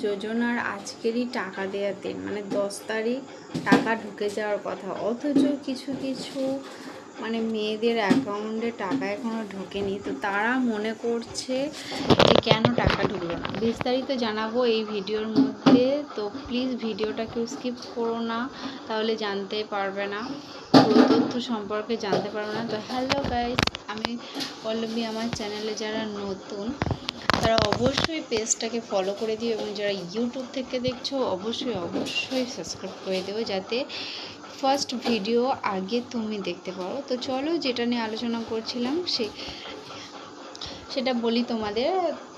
যোজনার আজকেরই টাকা দেওয়ার দিন, মানে 10 তারিখ টাকা ঢুকে যাওয়ার কথা, অথচ কিছু কিছু মানে মেয়েদের অ্যাকাউন্টে টাকা এখনও ঢোকেনি। তো তারা মনে করছে যে কেন টাকা ঢুকলো না। বিস্তারিত জানাবো এই ভিডিওর মধ্যে, তো প্লিজ ভিডিওটা কেউ স্কিপ করো না, তাহলে জানতে পারবে না, পুরো তথ্য সম্পর্কে জানতে পারবে না। তো হ্যালো গাইস, আমি পল্লবী। আমার চ্যানেলে যারা নতুন তারা অবশ্যই পেজটাকে ফলো করে দিও, এবং যারা ইউটিউব থেকে দেখছো অবশ্যই সাবস্ক্রাইব করে দেবো, যাতে ফার্স্ট ভিডিও আগে তুমি দেখতে পারো। তো চলো, যেটা নিয়ে আলোচনা করছিলাম সেটা বলি তোমাদের।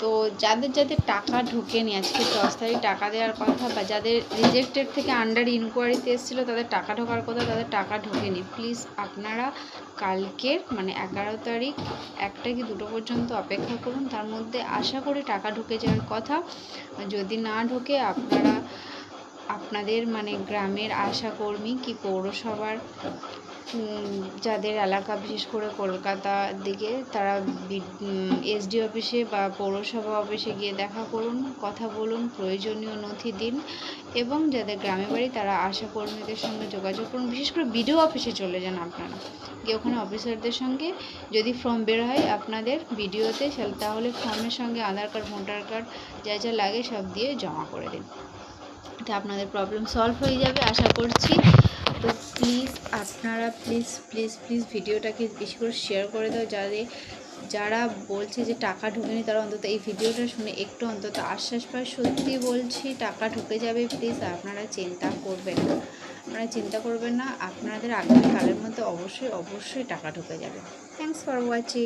তো যাদের টাকা ঢোকেনি, আজকে 10 তারিখ টাকা দেওয়ার কথা, বা যাদের রিজেক্টেড থেকে আন্ডার ইনকোয়ারিতে এসেছিলো তাদের টাকা ঢোকার কথা, তাদের টাকা ঢোকেনি, প্লিজ আপনারা কালকের মানে 11 তারিখ 1টা কি 2টো পর্যন্ত অপেক্ষা করুন। তার মধ্যে আশা করি টাকা ঢুকে যাওয়ার কথা। যদি না ঢোকে, আপনাদের মানে গ্রামের আশাকর্মী কি পৌরসভার যাদের এলাকা, বিশেষ করে কলকাতার দিকে, তারা এসডি অফিসে বা পৌরসভা অফিসে গিয়ে দেখা করুন, কথা বলুন, প্রয়োজনীয় নথি দিন, এবং যাদের গ্রামে বাড়ি তারা আশাকর্মীদের সঙ্গে যোগাযোগ করুন। বিশেষ করে বিডিও অফিসে চলে যান আপনারা, গিয়ে ওখানে অফিসারদের সঙ্গে যদি ফর্ম বের হয় আপনাদের ভিডিওতে, তাহলে ফর্মের সঙ্গে আধার কার্ড, ভোটার কার্ড যা যা লাগে সব দিয়ে জমা করে দিন, তো আপনাদের প্রবলেম সলভ হয়ে যাবে আশা করছি। তো প্লিজ আপনারা প্লিজ ভিডিওটাকে বেশি করে শেয়ার করে দাও, যারা বলছে যে টাকা ঢোকেনি তারা অন্তত এই ভিডিওটা শুনে একটু অন্তত আশ্বাস পায়। সত্যি বলছি, টাকা ঢুকে যাবে, প্লিজ আপনারা চিন্তা করবেন না, আপনাদের আগামীকালের মধ্যে অবশ্যই টাকা ঢুকে যাবে। Thanks for watching.